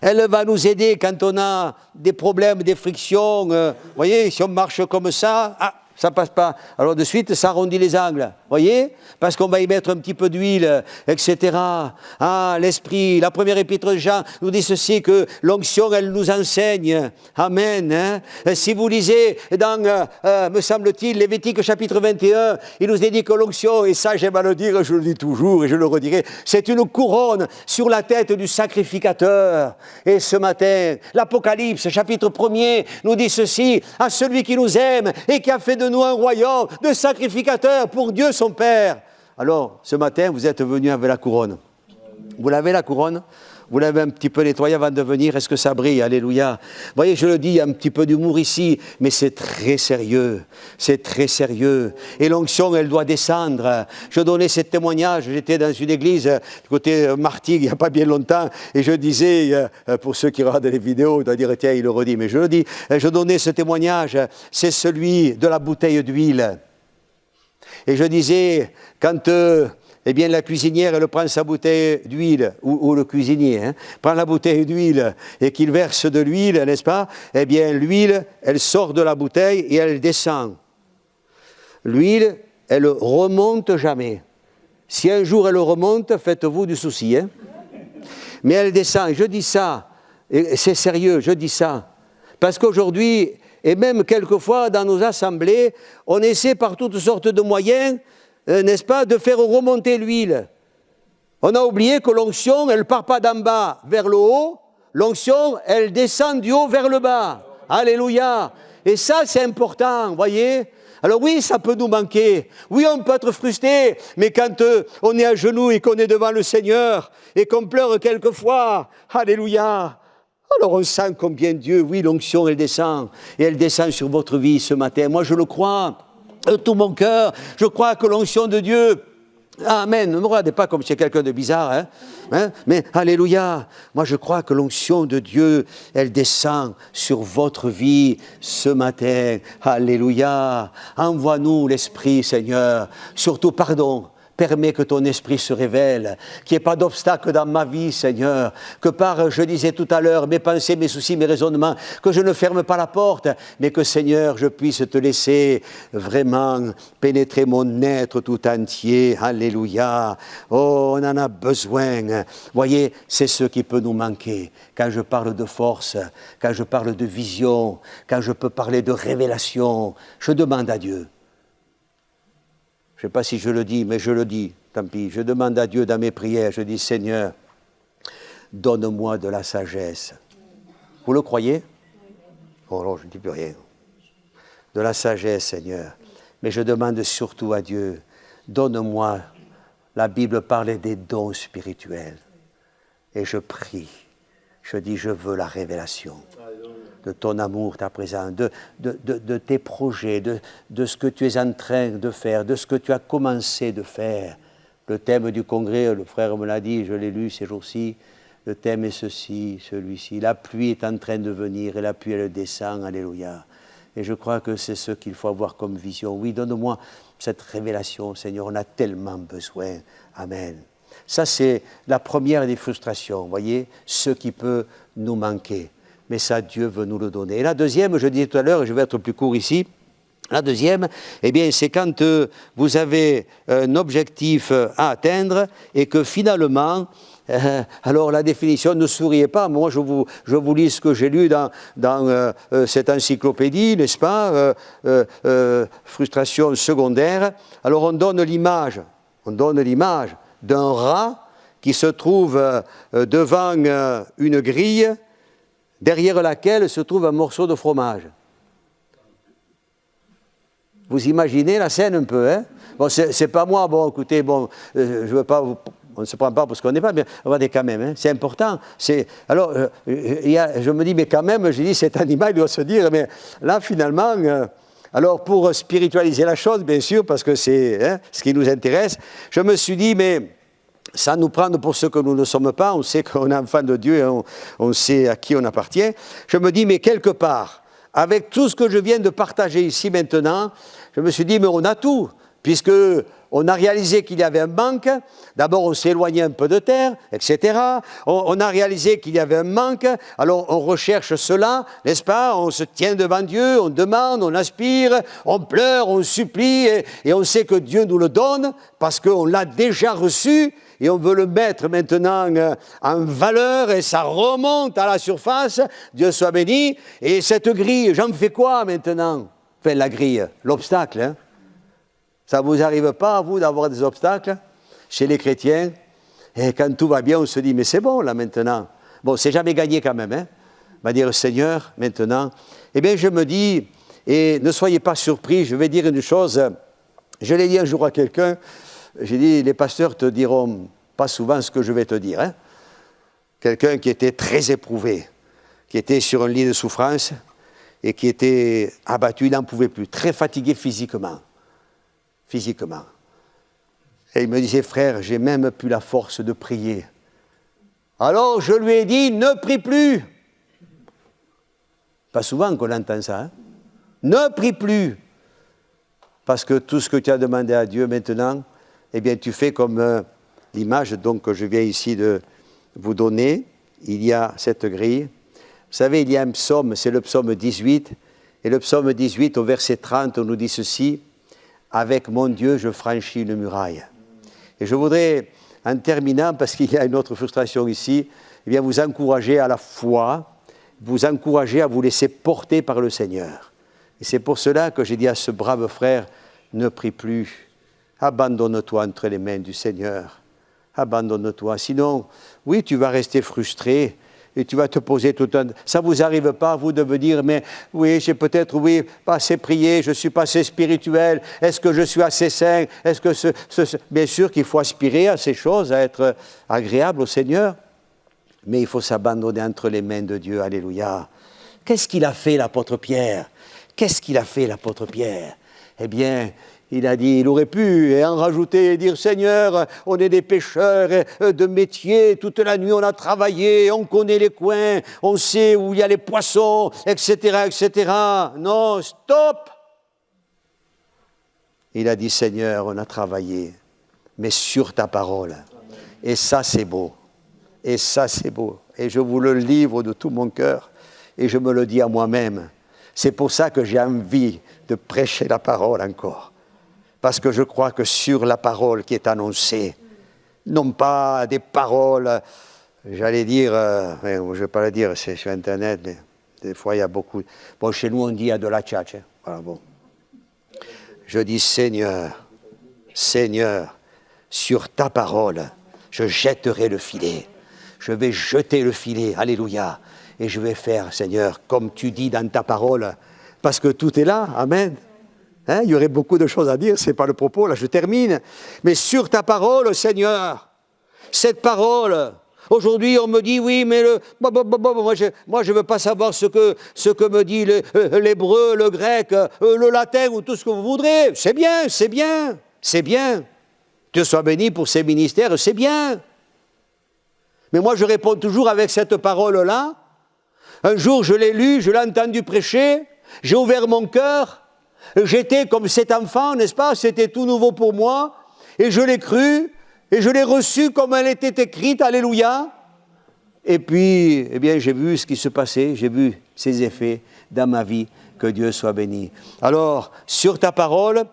Elle va nous aider quand on a des problèmes, des frictions. Vous voyez, si on marche comme ça, ça passe pas. Alors de suite, ça arrondit les angles. Voyez? Parce qu'on va y mettre un petit peu d'huile, etc. Ah, l'esprit, la première épître de Jean nous dit ceci, que l'onction, elle nous enseigne. Amen. Si vous lisez dans, me semble-t-il, Lévitique chapitre 21, il nous est dit que l'onction, et ça j'aime à le dire, je le dis toujours et je le redirai, c'est une couronne sur la tête du sacrificateur. Et ce matin, l'Apocalypse chapitre 1er nous dit ceci, à celui qui nous aime et qui a fait de nous un royaume de sacrificateurs pour Dieu son Père. Alors, ce matin, vous êtes venus avec la couronne. Vous l'avez la couronne? Vous l'avez un petit peu nettoyée avant de venir? Est-ce que ça brille? Alléluia. Vous voyez, je le dis, il y a un petit peu d'humour ici, mais c'est très sérieux. C'est très sérieux. Et l'onction, elle doit descendre. Je donnais ce témoignage. J'étais dans une église du côté Martigues, il n'y a pas bien longtemps, et je disais, pour ceux qui regardent les vidéos, ils doivent dire, tiens, il le redit, mais je le dis, je donnais ce témoignage, c'est celui de la bouteille d'huile. Et je disais, quand eh bien la cuisinière, elle prend sa bouteille d'huile, ou le cuisinier, prend la bouteille d'huile et qu'il verse de l'huile, n'est-ce pas? Eh bien l'huile, elle sort de la bouteille et elle descend. L'huile, elle remonte jamais. Si un jour elle remonte, faites-vous du souci. Mais elle descend, je dis ça, et c'est sérieux, je dis ça. Parce qu'aujourd'hui, et même quelquefois dans nos assemblées, on essaie par toutes sortes de moyens, n'est-ce pas, de faire remonter l'huile. On a oublié que l'onction, elle ne part pas d'en bas vers le haut, l'onction, elle descend du haut vers le bas. Alléluia. Et ça, c'est important, voyez. Alors oui, ça peut nous manquer. Oui, on peut être frustré, mais quand on est à genoux et qu'on est devant le Seigneur et qu'on pleure quelquefois, alléluia. Alors on sent combien Dieu, oui, l'onction, elle descend. Et elle descend sur votre vie ce matin. Moi, je le crois de tout mon cœur. Je crois que l'onction de Dieu... Amen. Ne me regardez pas comme si c'est quelqu'un de bizarre, mais alléluia. Moi, je crois que l'onction de Dieu, elle descend sur votre vie ce matin. Alléluia. Envoie-nous l'Esprit, Seigneur. Surtout, pardon. Permets que ton esprit se révèle, qu'il n'y ait pas d'obstacle dans ma vie, Seigneur, que par, je disais tout à l'heure, mes pensées, mes soucis, mes raisonnements, que je ne ferme pas la porte, mais que, Seigneur, je puisse te laisser vraiment pénétrer mon être tout entier. Alléluia. Oh, on en a besoin. Voyez, c'est ce qui peut nous manquer. Quand je parle de force, quand je parle de vision, quand je peux parler de révélation, je demande à Dieu. Je ne sais pas si je le dis, mais je le dis, tant pis. Je demande à Dieu dans mes prières, je dis, Seigneur, donne-moi de la sagesse. Vous le croyez? Oh non, je ne dis plus rien. De la sagesse, Seigneur. Mais je demande surtout à Dieu, donne-moi, la Bible parle des dons spirituels. Et je prie, je dis, je veux la révélation de ton amour, ta présence, de tes projets, de ce que tu es en train de faire, de ce que tu as commencé de faire. Le thème du congrès, le frère me l'a dit, je l'ai lu ces jours-ci, le thème est ceci, celui-ci. La pluie est en train de venir et la pluie, elle descend, alléluia. Et je crois que c'est ce qu'il faut avoir comme vision. Oui, donne-moi cette révélation, Seigneur, on a tellement besoin. Amen. Ça, c'est la première des frustrations, voyez, ce qui peut nous manquer. Mais ça, Dieu veut nous le donner. Et la deuxième, je disais tout à l'heure, et je vais être plus court ici, la deuxième, eh bien, c'est quand vous avez un objectif à atteindre et que finalement, alors la définition, ne souriez pas, moi je vous lis ce que j'ai lu dans cette encyclopédie, n'est-ce pas, frustration secondaire. Alors on donne l'image d'un rat qui se trouve devant une grille, derrière laquelle se trouve un morceau de fromage. Vous imaginez la scène un peu, hein? Bon, c'est pas moi, bon, écoutez, bon, je veux pas, on ne se prend pas parce qu'on n'est pas, mais regardez quand même, hein, c'est important. Alors, je me dis, mais quand même, j'ai dit, cet animal doit se dire, mais là, finalement, alors pour spiritualiser la chose, bien sûr, parce que c'est ce qui nous intéresse, je me suis dit, mais... sans nous prendre pour ce que nous ne sommes pas, on sait qu'on est enfant de Dieu, et on sait à qui on appartient. Je me dis, mais quelque part, avec tout ce que je viens de partager ici maintenant, je me suis dit, mais on a tout, puisque on a réalisé qu'il y avait un manque. D'abord, on s'est éloigné un peu de terre, etc. On a réalisé qu'il y avait un manque, alors on recherche cela, n'est-ce pas? On se tient devant Dieu, on demande, on aspire, on pleure, on supplie, et on sait que Dieu nous le donne, parce qu'on l'a déjà reçu, et on veut le mettre maintenant en valeur, et ça remonte à la surface, Dieu soit béni. Et cette grille, j'en fais quoi maintenant? Enfin, la grille, l'obstacle, hein? Ça ne vous arrive pas, à vous, d'avoir des obstacles chez les chrétiens? Et quand tout va bien, on se dit, mais c'est bon, là, maintenant. Bon, c'est jamais gagné quand même, hein? On va dire, Seigneur, maintenant. Eh bien, je me dis, et ne soyez pas surpris, je vais dire une chose. Je l'ai dit un jour à quelqu'un, j'ai dit, les pasteurs te diront pas souvent ce que je vais te dire, hein? Quelqu'un qui était très éprouvé, qui était sur un lit de souffrance et qui était abattu, il n'en pouvait plus, très fatigué physiquement. Et il me disait, frère, j'ai même plus la force de prier. Alors je lui ai dit, ne prie plus. Pas souvent qu'on entend ça, hein? Ne prie plus. Parce que tout ce que tu as demandé à Dieu maintenant, eh bien tu fais comme l'image donc, que je viens ici de vous donner. Il y a cette grille. Vous savez, il y a un psaume, c'est le psaume 18. Et le psaume 18, au verset 30, on nous dit ceci: « Avec mon Dieu, je franchis une muraille. » Et je voudrais, en terminant, parce qu'il y a une autre frustration ici, eh bien vous encourager à la foi, vous encourager à vous laisser porter par le Seigneur. Et c'est pour cela que j'ai dit à ce brave frère, ne prie plus, abandonne-toi entre les mains du Seigneur, abandonne-toi. Sinon, oui, tu vas rester frustré et tu vas te poser tout un... Ça ne vous arrive pas, vous, de me dire, mais oui, j'ai peut-être, oui, pas assez prié, je ne suis pas assez spirituel, est-ce que je suis assez saint, est-ce que Bien sûr qu'il faut aspirer à ces choses, à être agréable au Seigneur, mais il faut s'abandonner entre les mains de Dieu, alléluia. Qu'est-ce qu'il a fait, l'apôtre Pierre? Qu'est-ce qu'il a fait, l'apôtre Pierre? Eh bien, il a dit, il aurait pu en rajouter et dire, Seigneur, on est des pêcheurs de métier, toute la nuit on a travaillé, on connaît les coins, on sait où il y a les poissons, etc., etc. Non, stop! Il a dit, Seigneur, on a travaillé, mais sur ta parole. Et ça, c'est beau. Et ça, c'est beau. Et je vous le livre de tout mon cœur. Et je me le dis à moi-même. C'est pour ça que j'ai envie de prêcher la parole encore. Parce que je crois que sur la parole qui est annoncée, non pas des paroles, j'allais dire, je ne vais pas le dire, c'est sur Internet, mais des fois il y a beaucoup... Bon, chez nous on dit il y a de la tchatche. Voilà, bon. Je dis, Seigneur, Seigneur, sur ta parole, je jetterai le filet. Je vais jeter le filet, alléluia. Et je vais faire, Seigneur, comme tu dis dans ta parole, parce que tout est là, amen. Hein, il y aurait beaucoup de choses à dire, ce n'est pas le propos, là je termine. Mais sur ta parole, Seigneur, cette parole, aujourd'hui on me dit, oui, mais moi je ne veux pas savoir ce que me dit l'hébreu, le grec, le latin ou tout ce que vous voudrez. C'est bien, c'est bien, c'est bien. Dieu soit béni pour ces ministères, c'est bien. Mais moi, je réponds toujours avec cette parole-là. Un jour, je l'ai lu, je l'ai entendu prêcher, j'ai ouvert mon cœur, j'étais comme cet enfant, n'est-ce pas? C'était tout nouveau pour moi, et je l'ai cru, et je l'ai reçu comme elle était écrite, alléluia. Et puis, eh bien, j'ai vu ce qui se passait, j'ai vu ses effets dans ma vie, que Dieu soit béni. Alors, sur ta parole,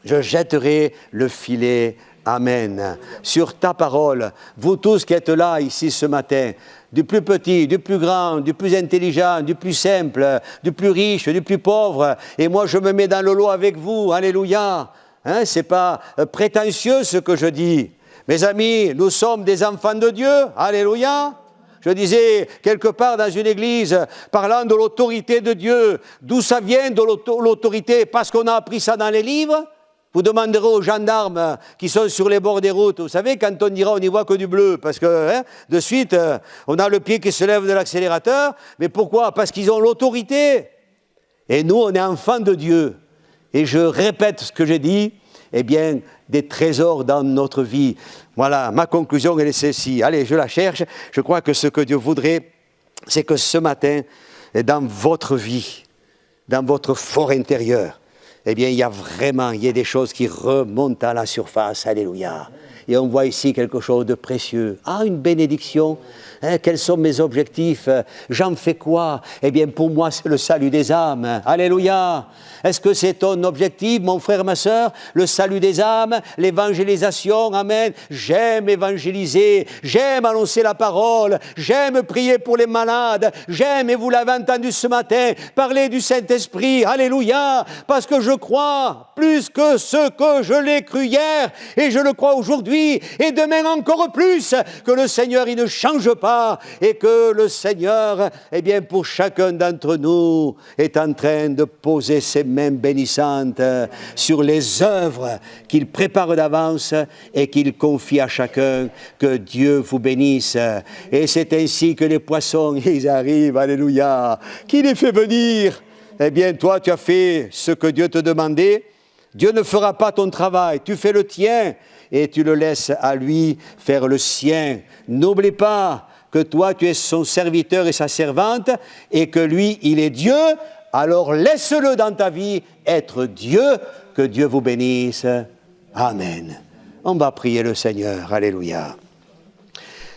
je jetterai le filet. Amen. Sur ta parole, vous tous qui êtes là, ici ce matin, du plus petit, du plus grand, du plus intelligent, du plus simple, du plus riche, du plus pauvre, et moi je me mets dans le lot avec vous, alléluia. Hein, c'est pas prétentieux ce que je dis. Mes amis, nous sommes des enfants de Dieu, alléluia. Je disais quelque part dans une église, parlant de l'autorité de Dieu, d'où ça vient de l'autorité? Parce qu'on a appris ça dans les livres? Vous demanderez aux gendarmes qui sont sur les bords des routes, vous savez, quand on dira on n'y voit que du bleu, parce que de suite, on a le pied qui se lève de l'accélérateur, mais pourquoi? Parce qu'ils ont l'autorité. Et nous, on est enfants de Dieu. Et je répète ce que j'ai dit, eh bien, des trésors dans notre vie. Voilà, ma conclusion, elle est celle-ci. Allez, je la cherche. Je crois que ce que Dieu voudrait, c'est que ce matin, dans votre vie, dans votre fort intérieur, eh bien, il y a des choses qui remontent à la surface, alléluia. Et on voit ici quelque chose de précieux. Ah, une bénédiction. Hein, quels sont mes objectifs? J'en fais quoi? Eh bien, pour moi, c'est le salut des âmes. Alléluia. Est-ce que c'est ton objectif, mon frère, ma sœur? Le salut des âmes, l'évangélisation, amen. J'aime évangéliser, j'aime annoncer la parole, j'aime prier pour les malades, j'aime, et vous l'avez entendu ce matin, parler du Saint-Esprit, alléluia, parce que je crois plus que ce que je l'ai cru hier, et je le crois aujourd'hui, et demain encore plus, que le Seigneur, il ne change pas, et que le Seigneur, eh bien, pour chacun d'entre nous, est en train de poser ses mains bénissantes sur les œuvres qu'il prépare d'avance et qu'il confie à chacun. Que Dieu vous bénisse. Et c'est ainsi que les poissons, ils arrivent, alléluia. Qui les fait venir? Eh bien, toi, tu as fait ce que Dieu te demandait. Dieu ne fera pas ton travail, tu fais le tien et tu le laisses à lui faire le sien. N'oublie pas que toi, tu es son serviteur et sa servante et que lui, il est Dieu. Alors laisse-le dans ta vie être Dieu. Que Dieu vous bénisse. Amen. On va prier le Seigneur. Alléluia.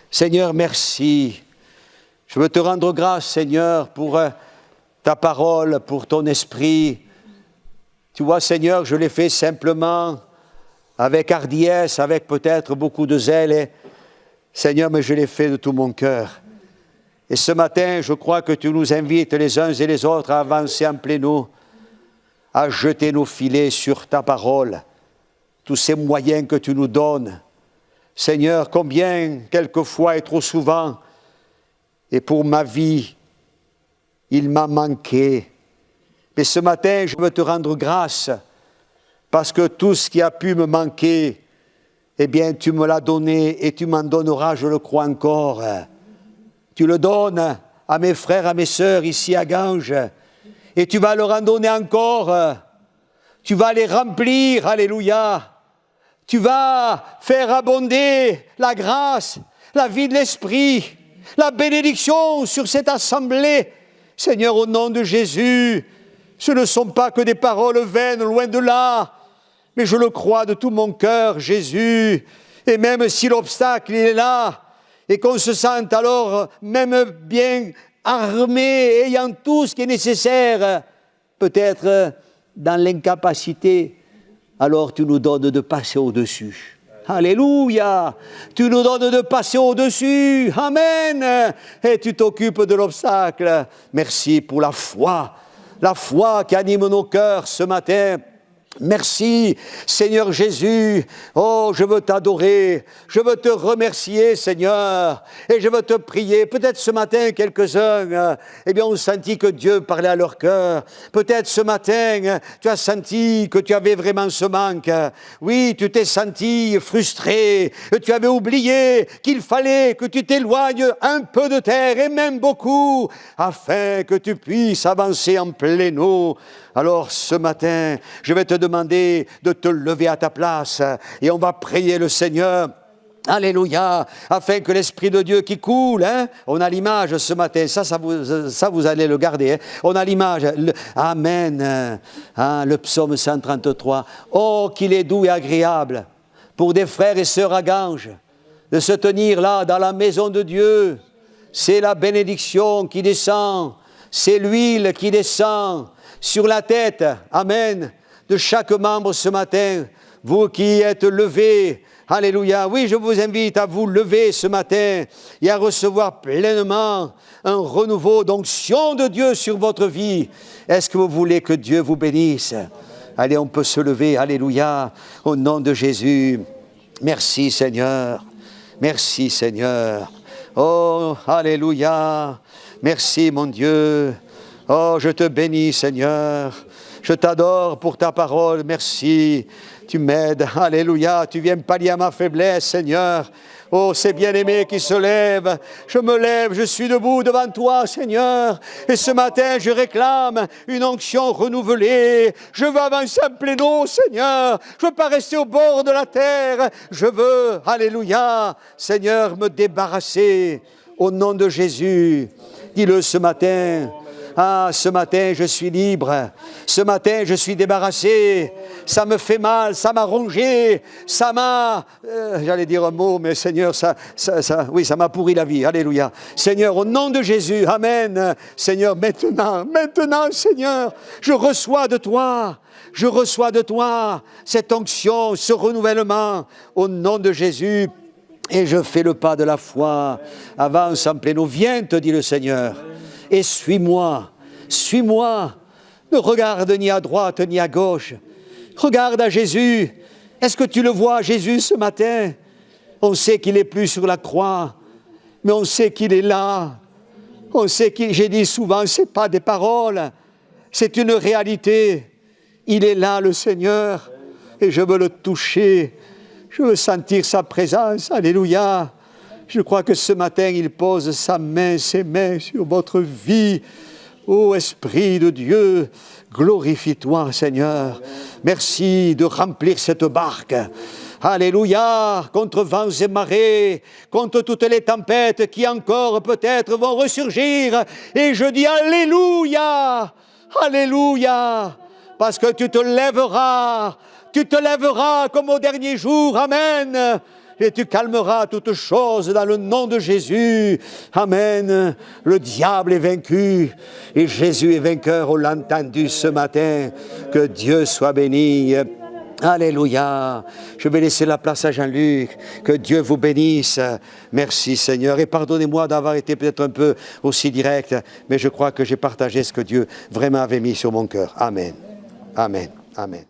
Seigneur, merci. Je veux te rendre grâce, Seigneur, pour ta parole, pour ton esprit. Tu vois, Seigneur, je l'ai fait simplement, avec hardiesse, avec peut-être beaucoup de zèle. Et, Seigneur, mais je l'ai fait de tout mon cœur. Et ce matin, je crois que tu nous invites les uns et les autres à avancer en plein, à jeter nos filets sur ta parole, tous ces moyens que tu nous donnes. Seigneur, combien, quelquefois et trop souvent, et pour ma vie, il m'a manqué. Mais ce matin, je veux te rendre grâce, parce que tout ce qui a pu me manquer, eh bien, tu me l'as donné et tu m'en donneras, je le crois encore. Tu le donnes à mes frères, à mes sœurs ici à Ganges, et tu vas leur en donner encore. Tu vas les remplir, alléluia. Tu vas faire abonder la grâce, la vie de l'Esprit, la bénédiction sur cette assemblée. Seigneur, au nom de Jésus, ce ne sont pas que des paroles vaines, loin de là, mais je le crois de tout mon cœur, Jésus. Et même si l'obstacle il est là, et qu'on se sente alors même bien armé, ayant tout ce qui est nécessaire, peut-être dans l'incapacité, alors tu nous donnes de passer au-dessus. Alléluia! Tu nous donnes de passer au-dessus. Amen! Et tu t'occupes de l'obstacle. Merci pour la foi qui anime nos cœurs ce matin. Merci, Seigneur Jésus. Oh, je veux t'adorer. Je veux te remercier, Seigneur. Et je veux te prier. Peut-être ce matin, quelques-uns, ont senti que Dieu parlait à leur cœur. Peut-être ce matin, tu as senti que tu avais vraiment ce manque. Oui, tu t'es senti frustré. Tu avais oublié qu'il fallait que tu t'éloignes un peu de terre, et même beaucoup, afin que tu puisses avancer en pleine eau. Alors ce matin, je vais te demander de te lever à ta place et on va prier le Seigneur. Alléluia, afin que l'Esprit de Dieu qui coule, on a l'image ce matin, ça vous allez le garder, on a l'image, Amen, le psaume 133, oh qu'il est doux et agréable pour des frères et sœurs à Ganges de se tenir là dans la maison de Dieu, c'est la bénédiction qui descend, c'est l'huile qui descend sur la tête, amen, de chaque membre ce matin, vous qui êtes levés, alléluia, oui, je vous invite à vous lever ce matin et à recevoir pleinement un renouveau d'onction de Dieu sur votre vie. Est-ce que vous voulez que Dieu vous bénisse? Allez, on peut se lever, alléluia, au nom de Jésus. Merci Seigneur, merci Seigneur, oh, alléluia, merci mon Dieu. Oh, je te bénis, Seigneur. Je t'adore pour ta parole. Merci. Tu m'aides. Alléluia. Tu viens pallier à ma faiblesse, Seigneur. Oh, ces bien-aimés qui se lèvent. Je me lève, je suis debout devant toi, Seigneur. Et ce matin, je réclame une onction renouvelée. Je veux avancer en plein eau, Seigneur. Je ne veux pas rester au bord de la terre. Je veux, alléluia, Seigneur, me débarrasser au nom de Jésus. Dis-le ce matin. Ah, ce matin, je suis libre. Ce matin, je suis débarrassé. Ça me fait mal, ça m'a rongé, ça m'a... j'allais dire un mot, mais Seigneur, ça m'a pourri la vie. Alléluia. Seigneur, au nom de Jésus, amen. Seigneur, maintenant, Seigneur, je reçois de toi cette onction, ce renouvellement, au nom de Jésus. Et je fais le pas de la foi. Avance en pleine eau. Viens, te dit le Seigneur. Et suis-moi. Ne regarde ni à droite ni à gauche. Regarde à Jésus. Est-ce que tu le vois, Jésus, ce matin? On sait qu'il n'est plus sur la croix, mais on sait qu'il est là. On sait qu'il, j'ai dit souvent, ce n'est pas des paroles, c'est une réalité. Il est là, le Seigneur, et je veux le toucher. Je veux sentir sa présence. Alléluia. Je crois que ce matin, il pose ses mains sur votre vie. Ô Esprit de Dieu, glorifie-toi, Seigneur. Merci de remplir cette barque. Alléluia, contre vents et marées, contre toutes les tempêtes qui encore peut-être vont ressurgir. Et je dis Alléluia, Alléluia, parce que tu te lèveras tu te lèveras comme au dernier jour. Amen. Et tu calmeras toutes choses dans le nom de Jésus. Amen. Le diable est vaincu et Jésus est vainqueur. On l'a entendu ce matin. Que Dieu soit béni. Alléluia. Je vais laisser la place à Jean-Luc. Que Dieu vous bénisse. Merci Seigneur. Et pardonnez-moi d'avoir été peut-être un peu aussi direct, mais je crois que j'ai partagé ce que Dieu vraiment avait mis sur mon cœur. Amen. Amen. Amen.